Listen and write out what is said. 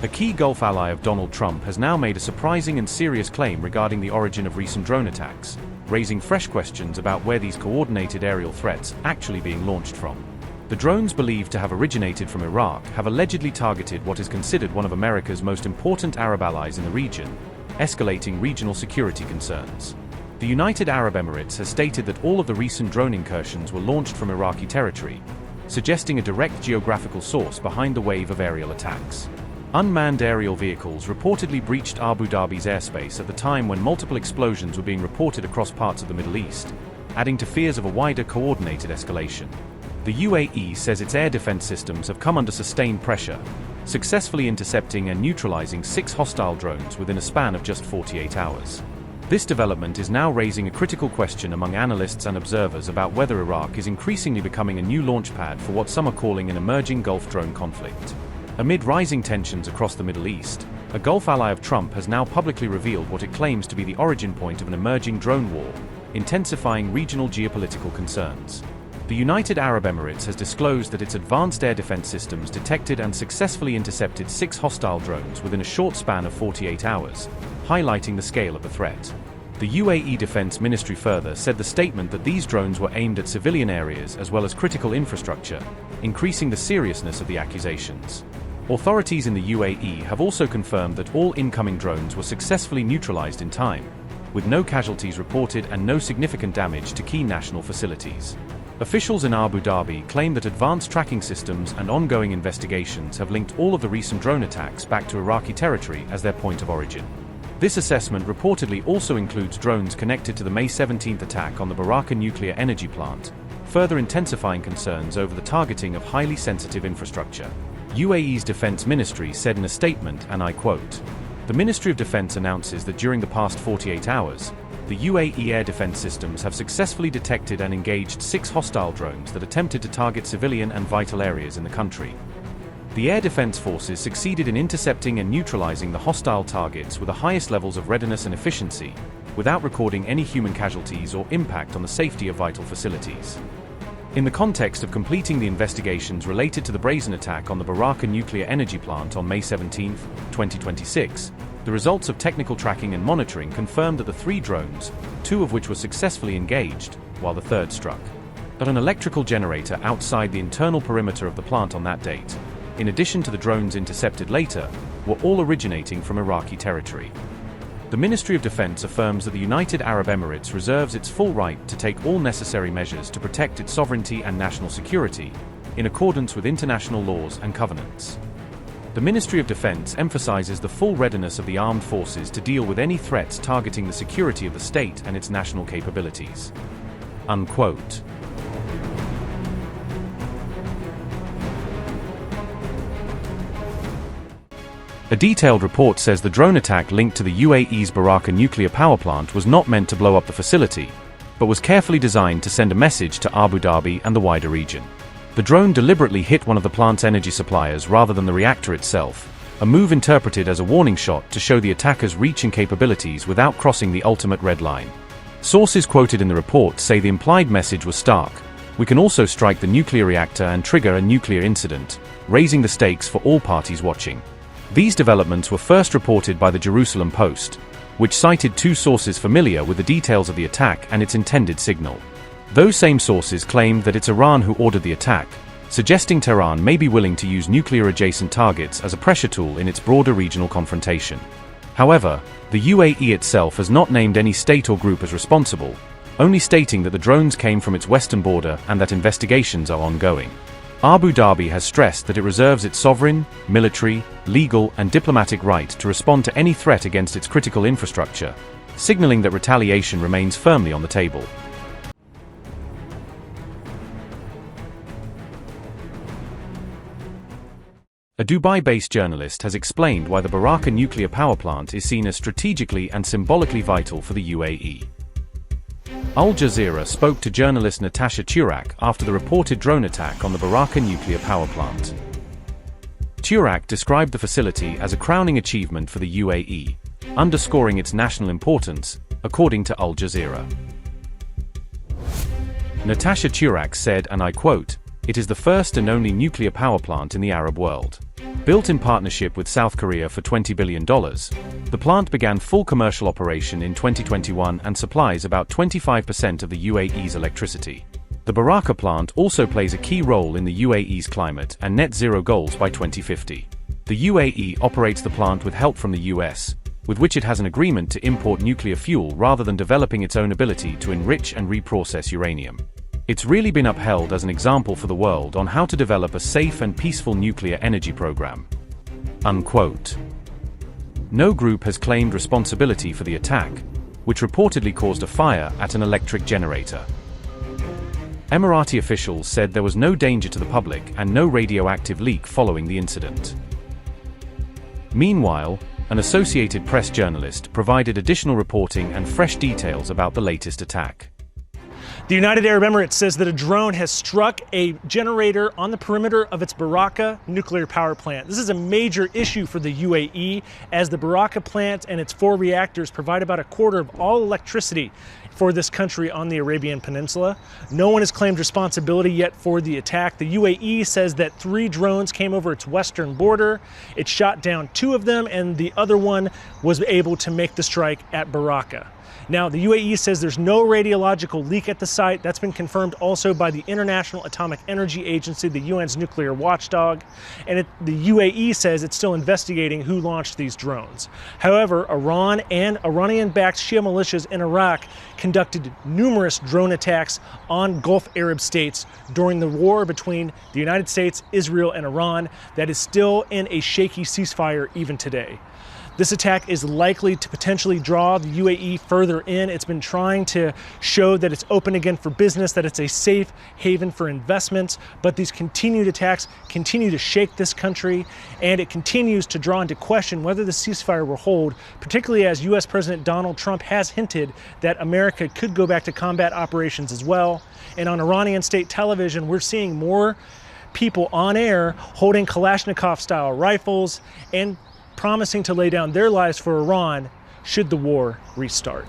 A key Gulf ally of Donald Trump has now made a surprising and serious claim regarding the origin of recent drone attacks, raising fresh questions about where these coordinated aerial threats are actually being launched from. The drones believed to have originated from Iraq have allegedly targeted what is considered one of America's most important Arab allies in the region, escalating regional security concerns. The United Arab Emirates has stated that all of the recent drone incursions were launched from Iraqi territory, suggesting a direct geographical source behind the wave of aerial attacks. Unmanned aerial vehicles reportedly breached Abu Dhabi's airspace at the time when multiple explosions were being reported across parts of the Middle East, adding to fears of a wider coordinated escalation. The UAE says its air defense systems have come under sustained pressure, successfully intercepting and neutralizing 6 hostile drones within a span of just 48 hours. This development is now raising a critical question among analysts and observers about whether Iraq is increasingly becoming a new launchpad for what some are calling an emerging Gulf drone conflict. Amid rising tensions across the Middle East, a Gulf ally of Trump has now publicly revealed what it claims to be the origin point of an emerging drone war, intensifying regional geopolitical concerns. The United Arab Emirates has disclosed that its advanced air defense systems detected and successfully intercepted 6 hostile drones within a short span of 48 hours, highlighting the scale of the threat. The UAE Defense Ministry further said the statement that these drones were aimed at civilian areas as well as critical infrastructure, increasing the seriousness of the accusations. Authorities in the UAE have also confirmed that all incoming drones were successfully neutralized in time, with no casualties reported and no significant damage to key national facilities. Officials in Abu Dhabi claim that advanced tracking systems and ongoing investigations have linked all of the recent drone attacks back to Iraqi territory as their point of origin. This assessment reportedly also includes drones connected to the May 17 attack on the Barakah Nuclear Energy Plant, further intensifying concerns over the targeting of highly sensitive infrastructure. UAE's Defense Ministry said in a statement, and I quote, "The Ministry of Defense announces that during the past 48 hours, the UAE air defense systems have successfully detected and engaged 6 hostile drones that attempted to target civilian and vital areas in the country. The air defense forces succeeded in intercepting and neutralizing the hostile targets with the highest levels of readiness and efficiency, without recording any human casualties or impact on the safety of vital facilities." In the context of completing the investigations related to the brazen attack on the Barakah Nuclear Energy Plant on May 17, 2026, the results of technical tracking and monitoring confirmed that the 3 drones, 2 of which were successfully engaged, while the 3rd struck at an electrical generator outside the internal perimeter of the plant on that date, in addition to the drones intercepted later, were all originating from Iraqi territory. The Ministry of Defense affirms that the United Arab Emirates reserves its full right to take all necessary measures to protect its sovereignty and national security, in accordance with international laws and covenants. The Ministry of Defense emphasizes the full readiness of the armed forces to deal with any threats targeting the security of the state and its national capabilities. Unquote. A detailed report says the drone attack linked to the UAE's Barakah nuclear power plant was not meant to blow up the facility, but was carefully designed to send a message to Abu Dhabi and the wider region. The drone deliberately hit one of the plant's energy suppliers rather than the reactor itself, a move interpreted as a warning shot to show the attacker's reach and capabilities without crossing the ultimate red line. Sources quoted in the report say the implied message was stark: "We can also strike the nuclear reactor and trigger a nuclear incident, raising the stakes for all parties watching." These developments were first reported by the Jerusalem Post, which cited 2 sources familiar with the details of the attack and its intended signal. Those same sources claimed that it's Iran who ordered the attack, suggesting Tehran may be willing to use nuclear-adjacent targets as a pressure tool in its broader regional confrontation. However, the UAE itself has not named any state or group as responsible, only stating that the drones came from its western border and that investigations are ongoing. Abu Dhabi has stressed that it reserves its sovereign, military, legal, and diplomatic right to respond to any threat against its critical infrastructure, signaling that retaliation remains firmly on the table. A Dubai-based journalist has explained why the Barakah nuclear power plant is seen as strategically and symbolically vital for the UAE. Al Jazeera spoke to journalist Natasha Turak after the reported drone attack on the Barakah nuclear power plant. Turak described the facility as a crowning achievement for the UAE, underscoring its national importance, according to Al Jazeera. Natasha Turak said, and I quote, It is the first and only nuclear power plant in the Arab world. Built in partnership with South Korea for $20 billion, the plant began full commercial operation in 2021 and supplies about 25% of the UAE's electricity. The Baraka plant also plays a key role in the UAE's climate and net zero goals by 2050. The UAE operates the plant with help from the US, with which it has an agreement to import nuclear fuel rather than developing its own ability to enrich and reprocess uranium. It's really been upheld as an example for the world on how to develop a safe and peaceful nuclear energy program. Unquote. No group has claimed responsibility for the attack, which reportedly caused a fire at an electric generator. Emirati officials said there was no danger to the public and no radioactive leak following the incident. Meanwhile, an Associated Press journalist provided additional reporting and fresh details about the latest attack. The United Arab Emirates says that a drone has struck a generator on the perimeter of its Barakah nuclear power plant. This is a major issue for the UAE, as the Barakah plant and its 4 reactors provide about a quarter of all electricity for this country on the Arabian Peninsula. No one has claimed responsibility yet for the attack. The UAE says that 3 drones came over its western border. It shot down 2 of them, and the other one was able to make the strike at Barakah. Now, the UAE says there's no radiological leak at the site. That's been confirmed also by the International Atomic Energy Agency, the UN's nuclear watchdog. And the UAE says it's still investigating who launched these drones. However, Iran and Iranian-backed Shia militias in Iraq conducted numerous drone attacks on Gulf Arab states during the war between the United States, Israel, and Iran that is still in a shaky ceasefire even today. This attack is likely to potentially draw the UAE further in. It's been trying to show that it's open again for business, that it's a safe haven for investments, but these continued attacks continue to shake this country, and it continues to draw into question whether the ceasefire will hold, particularly as US President Donald Trump has hinted that America could go back to combat operations as well. And on Iranian state television, we're seeing more people on air holding Kalashnikov-style rifles and promising to lay down their lives for Iran should the war restart.